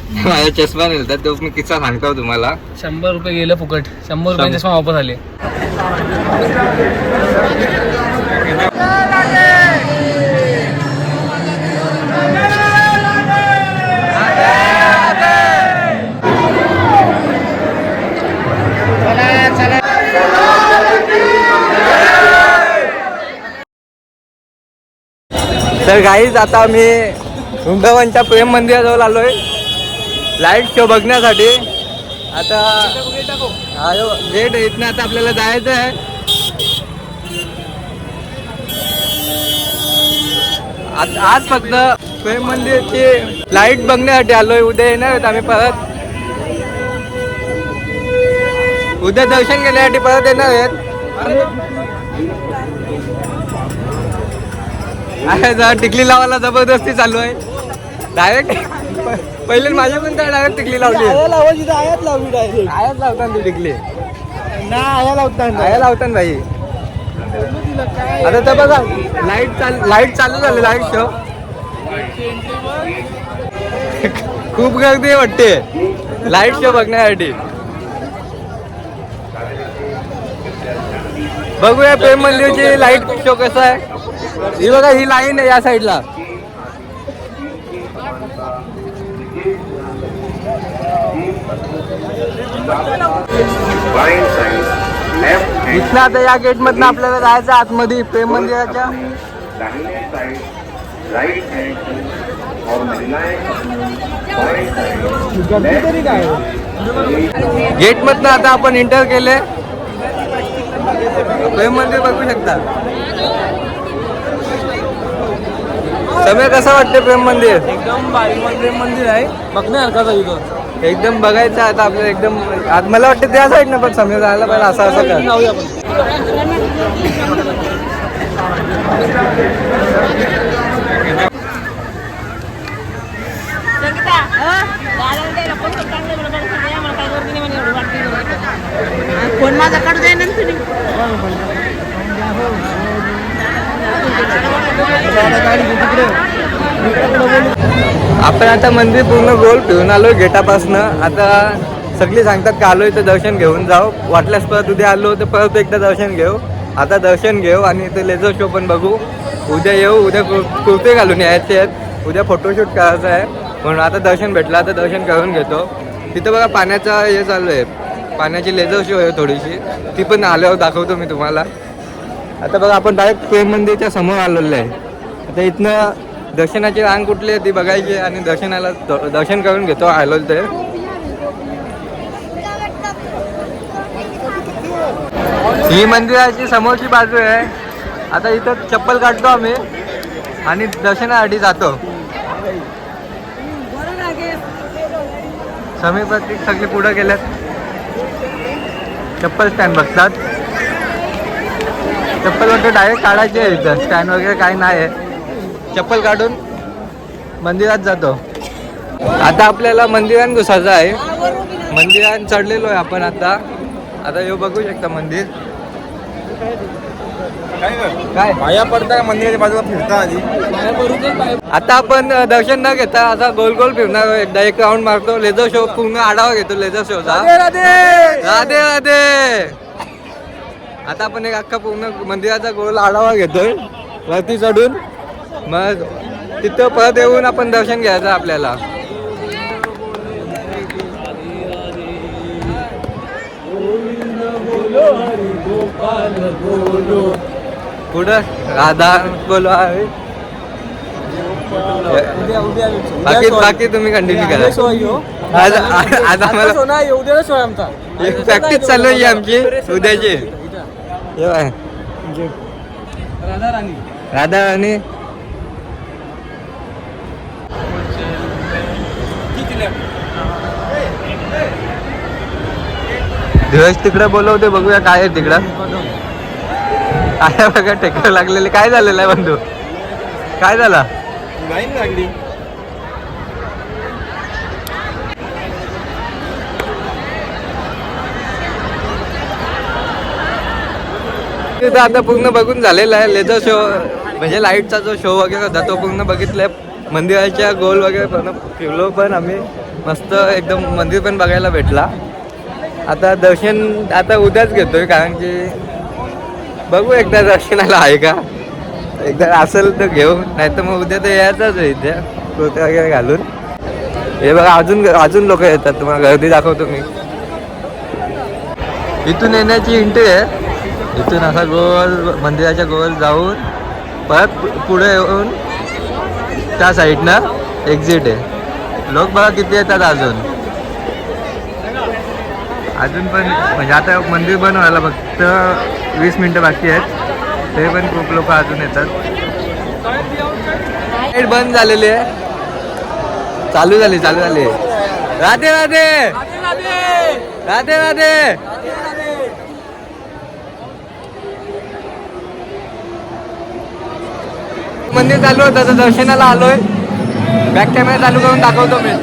माझा चष्मा नेलता तो मी किस्सा सांगतो तुम्हाला. 100 रुपये गेलं फुकट. 100 रुपये चष्मा वापस आले. तर गाईज आता मी वृंदावनच्या प्रेम मंदिराजवळ आलोय लाईट शो बघण्यासाठी. आता गेट इथनं आता आपल्याला जायचं आहे. आज फक्त प्रेम मंदिरची लाईट बघण्यासाठी आलोय. उद्या येणार आहेत आम्ही परत. उद्या दर्शन घेण्यासाठी परत येणार आहेत. टिकली लावायला जबरदस्ती चालू आहे. डायरेक्ट पहिले माझ्या पण काय डायरेक्ट टिकली लावली. आयात लावली डायरेक्ट. आयात लावताना ती टिकली ना आया लावताना भाई. आता तर बघा लाईट चालू झाली. लाईट शो खूप गर्दी वाटते लाईट शो बघण्यासाठी. बघूया प्रेम मंदिरची लाईट शो कसा आहे. ही बघा ही लाईन आहे या साईडला. इथनं आता या गेट मधनं आपल्याला जायचं आतमध्ये प्रेम मंदिराच्या. गेट मधनं आता आपण एंटर केले. प्रेम मंदिर बघू शकता. समय कसं वाटते प्रेम मंदिर. एकदम भारी प्रेम मंदिर आहे. बघण्यासारखं इथं एकदम बघायचं आता आपल्याला. एकदम मला वाटतं त्या साईड ना पण समय जायला पाहिजे. असं कर जाऊया आपण. फोन माझा काढू द्या ना तुम्ही. आपण आता मंदिर पूर्ण गोल फिरून आलोय गेटापासनं. आता सगळी सांगतात का आलोय तर दर्शन घेऊन जाऊ. वाटल्यास परत उद्या आलो तर परत एकदा दर्शन घेऊ. आता दर्शन घेऊ आणि इथे लेझर शो पण बघू. उद्या येऊ. उद्या कुर्ते घालून यायचे आहेत. उद्या फोटोशूट करायचं आहे म्हणून आता दर्शन भेटलं. आता दर्शन करून घेतो. तिथं बघा पाण्याचा हे चालू आहे. पाण्याची लेझर शो आहे थोडीशी. ती पण आल्यावर दाखवतो मी तुम्हाला. आता बघा आपण डायरेक्ट प्रेम मंदिरच्या समोर आलेलो आहे. आता इथनं दर्शनाची रांग कुठली आहे ती बघायची आणि दर्शन करून घेतो आलो ते. ही मंदिराची समोरची बाजू आहे. आता इथं चप्पल काढतो आम्ही आणि दर्शनासाठी जातो. समीर प्रतीक सगळे पुढे गेलेत. चप्पल स्टँड बघतात. चप्पल वगैरे डायरेक्ट काढायची आहे. इथं स्टँड वगैरे काही नाही आहे. चप्पल काढून मंदिरात जातो. आता आपल्याला मंदिरात घुसायचं आहे. मंदिरात चढलेलो आहे आपण आता. आता हे बघू शकता मंदिर. काय पाया पडता मंदिराच्या बाजूला फिरता आधी. आता आपण दर्शन न घेता आता गोल गोल फिरणार. एकदा एक राऊंड मारतो. लेझर शो पूर्ण आढावा घेतो लेझर शोचा. राधे राधे. आता आपण एक अख्खा पूर्ण मंदिराचा गोल आढावा घेतोय वरती चढून. मग तिथं परत येऊन आपण दर्शन घ्यायचं आपल्याला. पुढं राधा बोलो आहे. बाकी तुम्ही कंटिन्यू करा. आज आम्हाला प्रॅक्टिस चालू आहे आमची उद्याची. राधा राणी दिवस तिकडं बोलवते. बघूया काय आहे तिकडं. काय बघा टेकर लागलेले. काय झालेलं आहे बंधू. काय झाला. लाईन लागली. तिथं आता पूर्ण बघून झालेला आहे. लेझर शो म्हणजे लाईटचा जो शो वगैरे होता तो पूर्ण बघितलाय. मंदिराच्या गोल वगैरे पण फिरलो पण आम्ही. मस्त एकदम मंदिर पण बघायला भेटला. आता दर्शन आता उद्याच घेतोय कारण की बघू एकदा दर्शनाला आहे का, एकदा असेल तर घेऊ, नाही तर मग उद्या तर यायचंच आहे इथे कुर्ते वगैरे घालून. हे बघा अजून लोक येतात, तुम्हाला गर्दी दाखवतो मी. इथून येण्याची एंट्री आहे, इथून असा गोल मंदिराच्या गोल जाऊन परत पुढे येऊन त्या साईडनं एक्झिट आहे. लोक बघा किती येतात अजून पण म्हणजे आता मंदिर बंद व्हायला फक्त 20 मिनटं बाकी आहेत, ते पण खूप लोक अजून येतात. लाईट बंद झालेली आहे, चालू झाली. राधे राधे राधे राधे. मंदिर चालू होतं तर दर्शनाला आलोय. बॅक कॅमेरा चालू करून दाखवतो मी.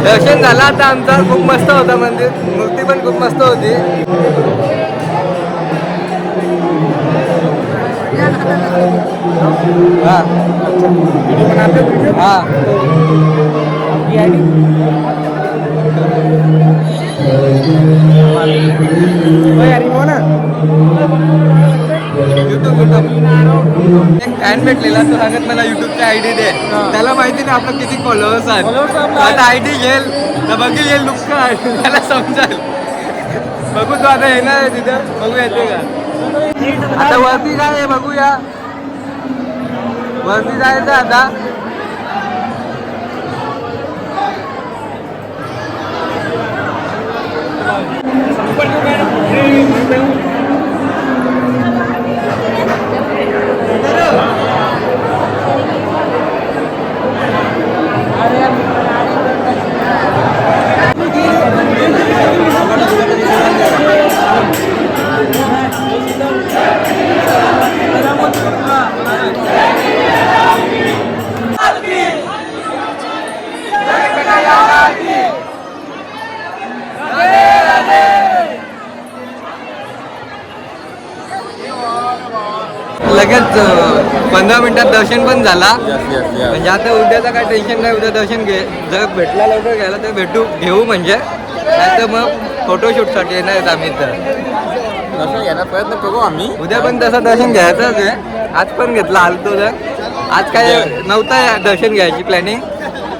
दर्शन झालं आता आमचा. खूप मस्त होता मंदिर, मूर्ती पण खूप मस्त होती. हा हा एक फॅन भेटलेला, तो सांगत मला युट्यूबची आयडी दे. त्याला माहिती नाही आपलं किती फॉलोअर्स आहेत. आता आयडी घेईल तर बघेल येईल लुक काय त्याला समजाल. बघू तो आता येणार आहे तिथं, बघू येते का. आता वरती काय आहे बघूया, वरती जायचं आता. लगेच 15 मिनिटात दर्शन पण झाला. म्हणजे आता उद्याचं काय टेन्शन नाही, उद्या दर्शन जर भेटला लवकर घ्यायला तर घेऊ म्हणजे, नाही तर मग फोटोशूटसाठी येणार आहेत आम्ही. तर दर्शन घ्यायला प्रयत्न करू आम्ही. उद्या पण तसं दर्शन घ्यायचंच आहे. आज पण घेतला आलतो तर. आज काय नव्हता दर्शन घ्यायची प्लॅनिंग,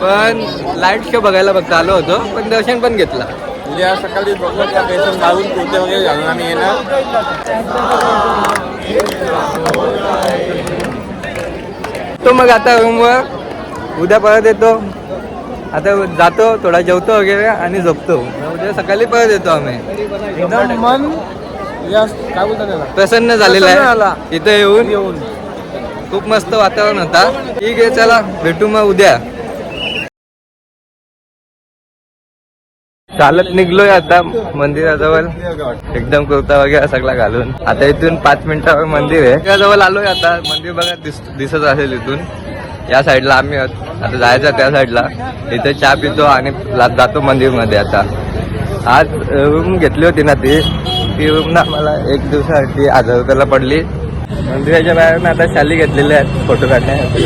पण लाईट शो बघायला फक्त आलो होतो, पण दर्शन पण घेतला. उद्या सकाळी बघूया पेशंट घालून कुर्ते वगैरे घालून आम्ही येणार. तो मग आता रूमवर, उद्या परत येतो. आता जातो, थोडा जेवतो वगैरे आणि झोपतो. उद्या सकाळी परत येतो आम्ही. एकदम मन काय बोलतात त्याला, प्रसन्न झालेला आहे इथं येऊन. खूप मस्त वातावरण होता. ठीक आहे, चला भेटू मग उद्या. चालत निघलोय आता मंदिराजवळ, एकदम कुर्ता वगैरे सगळा घालून. आता इथून 5 मिनिटावर मंदिर आहे. मंदिराजवळ आलोय आता. मंदिर बघा दिसत असेल इथून. या साईडला आम्ही आता जायचं त्या साईडला. इथे चहा पितो आणि जातो मंदिरमध्ये. आता आज रूम घेतली होती ना, ती रूम ना मला 1 दिवसासाठी 1000 रुपयाला पडली. मंदिराच्या बाहेर आता शाली घेतलेल्या आहेत फोटो काढण्यासाठी.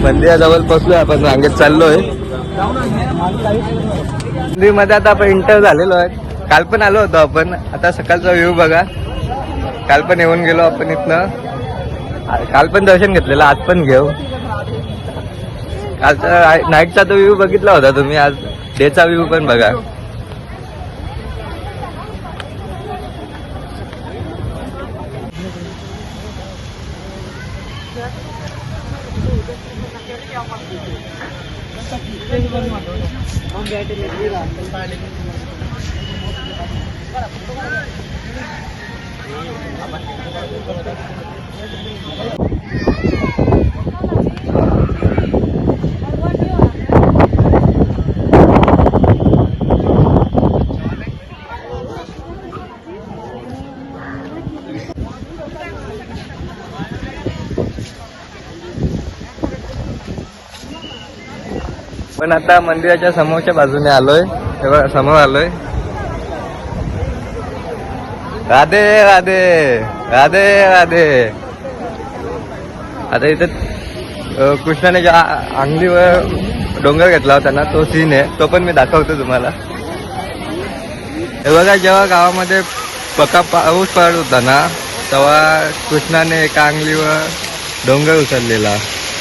मंदिराजवळ पोचलोय आपण, रांगेत चाललोय. मंदिरमध्ये आता आपण एंटर झालेलो आहे. काल पण आलो होतो आपण. आता सकाळचा व्ह्यू बघा. काल पण येऊन गेलो आपण इथनं. काल पण दर्शन घेतलेलं, आज पण घेऊ. कालचा नाईटचा तो व्ह्यू बघितला होता तुम्ही, आज डेचा व्ह्यू पण बघा. पण आता मंदिराच्या समोरच्या बाजूने आलोय, तेव्हा समोर आलोय. राधे राधे राधे राधे. आता इथे कृष्णाने ज्या अंगलीवर डोंगर घेतला होता ना, तो सीन आहे, तो पण मी दाखवतो तुम्हाला. हे बघा, जेव्हा गावामध्ये पक्का पाऊस पडत होता ना, तेव्हा कृष्णाने एका अंगलीवर डोंगर उचललेला,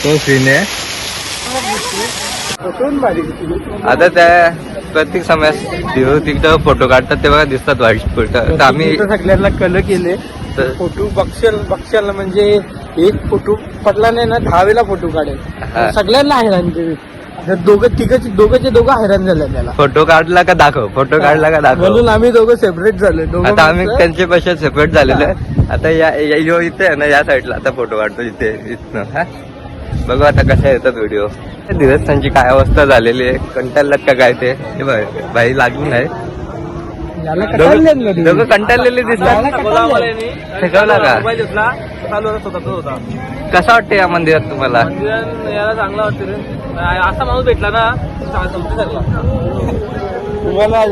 तो सीन आहे. आता त्या प्रत्येक समयास तिथं फोटो काढतात तेव्हा दिसतात व्हाईट फोटो. आम्ही सगळ्यांना कल केले फोटो. बक्षाला म्हणजे एक फोटो पडला नाही ना, 10 वेळा फोटो काढेल. सगळ्यांना हैराण केले. दोघं हैराण झाले त्याला. फोटो काढला का दाखव, फोटो काढला का दाखव, म्हणून आम्ही दोघं सेपरेट झालो. आता आम्ही त्यांचे पैसे सेपरेट झालेले. आता या इथे आहे ना, या साईडला आता फोटो काढतो इथे इथनं. हा बघू आता कशा येतात व्हिडिओ. धीरज त्यांची काय अवस्था झालेली आहे, कंटाळल्यात का काय ते भाई लागून आहे. दोघं कंटाळलेले दिसतात. शिकवला का? कसं वाटतं या मंदिरात तुम्हाला? याला चांगला वाटतं रे. असा माणूस भेटला ना तुम्हाला.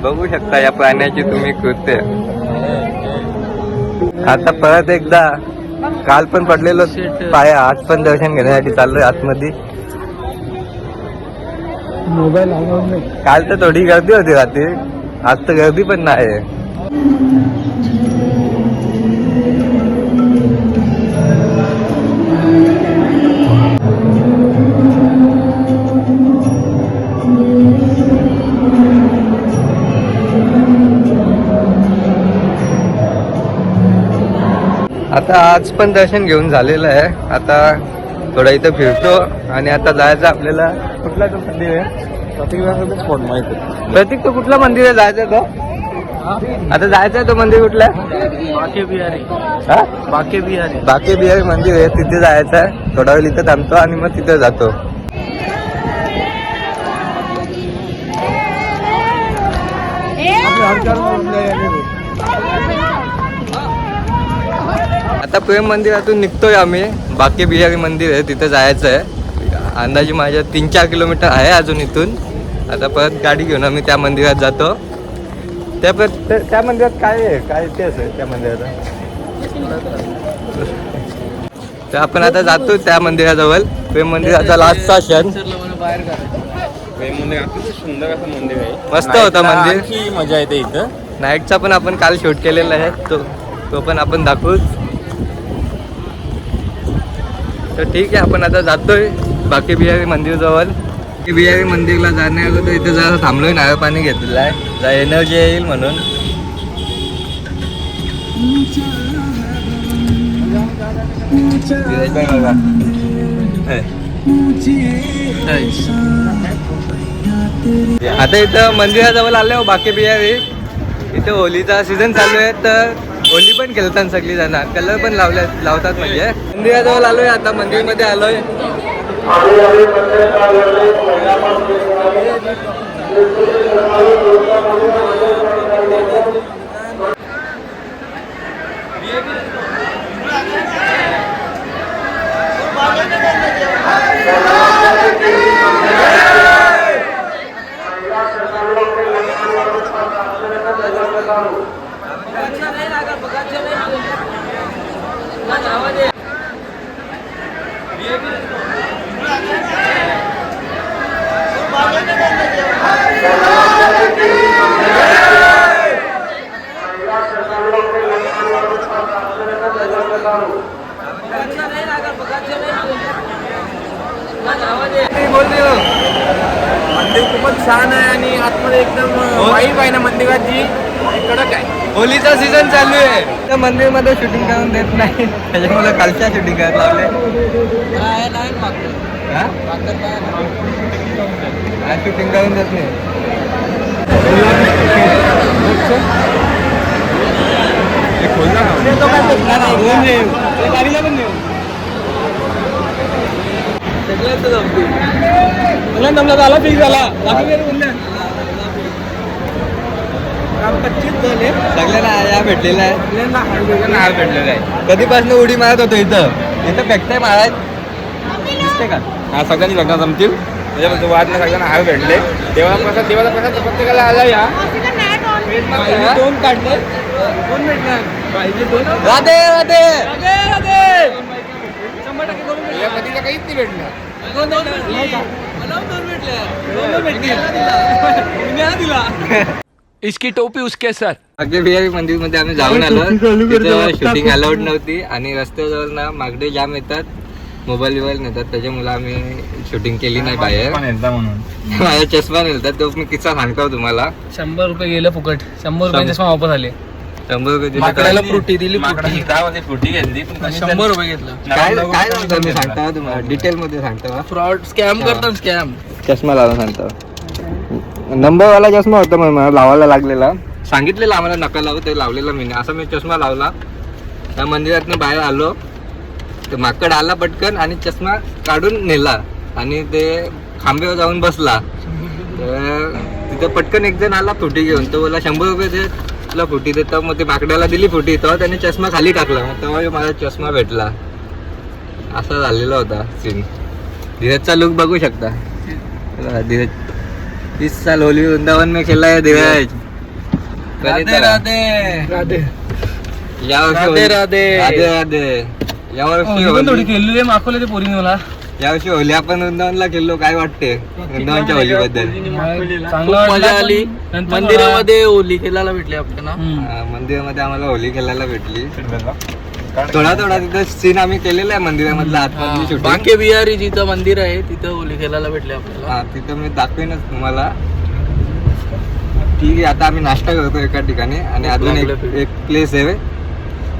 बघू शकता या प्राण्याची तुम्ही कृत्य. आता परत एकदा, काल पण पडलेलो पाया, आज पण दर्शन घेण्यासाठी चाललोय आतमध्ये. मोबाईल काल तर थोडी गर्दी होती रात्री, आज तर गर्दी पण नाही. आता आज पण दर्शन घेऊन झालेलं आहे. आता थोडं इथं फिरतो आणि आता जायचं आपल्याला. कुठला तो मंदिर आहे? स्पॉट माहिती. प्रतीक, तो कुठला मंदिर आहे जायचं तो? आता जायचं आहे तो मंदिर कुठला? बाके बिहारी. हा, बाके बिहारी. बाके बिहारी मंदिर आहे, तिथे जायचं आहे. थोडा वेळ इथं थांबतो आणि मग तिथे जातो. आता प्रेम मंदिरातून निघतोय आम्ही. बाके बिहारी मंदिर आहे, तिथे जायचं आहे. अंदाजे माझ्या 3-4 किलोमीटर आहे अजून इथून. आता परत गाडी घेऊन आम्ही त्या मंदिरात जातो. त्या मंदिरात काय आहे, काय इतिहास आहे त्या मंदिराचा? तर आपण आता जातो त्या मंदिराजवळ. प्रेम मंदिराचा लास्टचा क्षण. प्रेम मंदिर अतिशय सुंदर असं मंदिर आहे. मस्त होता मंदिर. आणखी मजा येते इथं. नाईटचा पण आपण काल शूट केलेला आहे, तो पण आपण दाखवूच. तर ठीक आहे, आपण आता जातोय बाके बिहारी मंदिर जवळ. बाके बिहारी मंदिरला जाण्या अगोदर इथे जरा थांबलोय, नारळ पाणी घेतलेलं आहे, जरा एनर्जी येईल म्हणून. आता इथं मंदिराजवळ आले हो बाके बिहारी. इथे होलीचा सीझन चालू आहे, तर होली पण खेळतात सगळी जण, कलर पण लावतात. म्हणजे मंदिराजवळ आलोय, आता मंदिरमध्ये आलोय. मंदिर खूपच छान आहे आणि आतमध्ये एकदम वाईब आहे ना मंदिराची कडक आहे. होलीचा सीझन चालू आहे त्या मंदिरमध्ये शूटिंग करून देत नाही त्याच्यामुळे कालच्या शूटिंग करायला लावले शूटिंग करून देत नाही. झाला फिक्स झाला सगळ्यांना या भेटलेला आहे भेटलेला आहे. कधीपासून उडी मारत होतो इथं फेकताय मारायच दिसते का? हा सगळ्यांनी लग्न जमतील त्याच्यामध्ये वादने सगळ्यांना हार भेटले देवाला प्रसाद प्रत्येकाला आला या दोन काढले दोन भेटणार पाहिजे दोन राधे राधे या कधीला काहीच नाही भेटणार इसकी टोपी उसके सर. अगदी बिहारी मंदिर मध्ये आम्ही जाऊन आलो तिथं शूटिंग अलाउड नव्हती आणि रस्त्याजवळ ना मागडे जाम येतात मोबाईल बिबाईल नेतात त्याच्यामुळे आम्ही शूटिंग केली नाही बाहेर माझा चष्मा नेलतात तो मी किस्सा सांगतो तुम्हाला. 100 रुपये गेलं फुकट 100 रुपये चष्मा वापस आले. 100 रुपये दिले माकडाला तर- फ्रुटी दिली फुटी घेतली 100 रुपये घेतलं. काय काय सांगतो मी सांगतो तुम्हाला डिटेल मध्ये सांगतो. फ्रॉड स्कॅम करतात स्कॅम. चष्मा लावून सांगतो नंबरवाला चष्मा होता मग मला लावायला लागलेला सांगितलेलं आम्हाला नका लावू ते लावलेला मी असा मी चष्मा लावला त्या मंदिरातनं बाहेर आलो तर माकड आला पटकन आणि चष्मा काढून नेला आणि ते खांब्यावर जाऊन बसला तर तिथे पटकन एक जण आला फुटी घेऊन तो बोला 100 रुपये दे तुला फुटी देतो मग ते माकडाला दिली फुटी तेव्हा त्याने चष्मा खाली टाकला मग तेव्हा मला चष्मा भेटला असा झालेला होता सीन. धीरजचा लुक बघू शकता धीरज 30 साल होली वृंदावन में खेला है धीरज. राधे राधे राधे यावर्षी राधे राधे. राधे राधे यावर्षी थोडी होली खेळलेली माखवले ते पोरीने मला यावर्षी होली आपण वृंदावनला खेळलो काय वाटते वृंदावनच्या होलीबद्दल. चांगलं मजा आली मंदिरामध्ये ओली खेळायला भेटली आपल्याला मंदिरामध्ये आम्हाला होली खेळायला भेटली थोडा थोडा तिथं सीन आम्ही केलेला आहे मंदिरामधला आतमधली शूटिंग. बांके बिहारी जिथं मंदिर आहे तिथं ओली खेळायला भेटले आपल्याला. हा तिथं मी दाखवेनच तुम्हाला. ठीक आहे आता आम्ही नाश्ता करतो एका ठिकाणी आणि अजून एक प्लेस आहे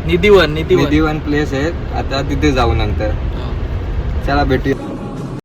निधीवन निधीवन प्लेस आहे आता तिथे जाऊ नंतर चला भेटूया.